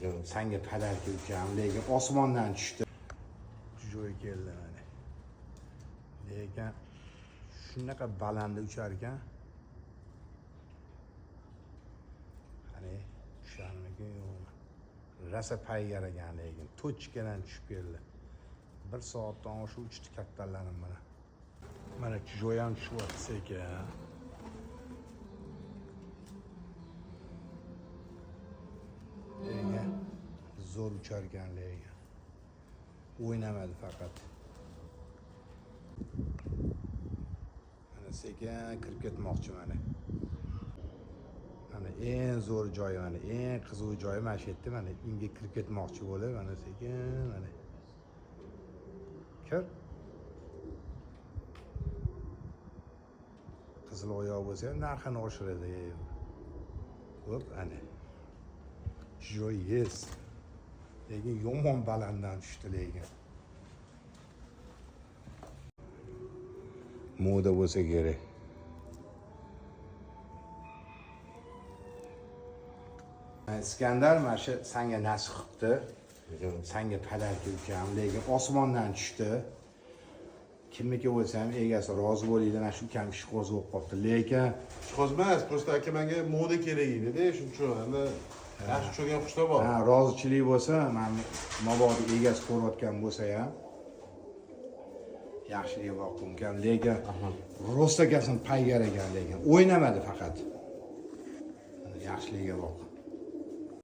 Senga padarka ukam, lekin osmondan tushdi. Joy keldi mana. Lekin shunaqa balandda uchar ekan. Qani tusharmikin yo'qmi? Rasa paygar ekan, lekin tochkadan tushib keldi. 1 soatdan oshiq uchdi kattalarim mana. Mana joy ham tushyapti ekan. Zo'r uchar ekan lekin. O'ynamadi faqat. Mana sekin kirib ketmoqchi mana. Mana eng zo'r joyi mana, eng qiziq joyi mana shu yerda mana. Unga kirib ketmoqchi bo'lib, mana sekin mana. Kir. Qizil oyoq bo'lsa ham narxini oshiradi. Hop, ana. Joy yes. Lekin yomon balanddan tushdi lekin. Moda bo'lsa kerak. Iskandar mana shu senga nasib qilibdi. Senga padarka ukam, lekin osmondan tushdi. Kimniki bo'lsa ham egasi rozi bo'ladi, mana shu ukam ishqo'z bo'lib qolibdi. Lekin ishqo'z emas, просто aka menga moda kerak edi-da, shuning uchun endi yaxshi cho'gan qushlar bor. Ha, rozichilik bo'lsa, men mabodo egasi ko'rayotgan bo'lsa ham yaxshilik boqdim ekan, lekin rost ekan paygar ekan, lekin o'ynamadi faqat. Yaxshiligiga boq.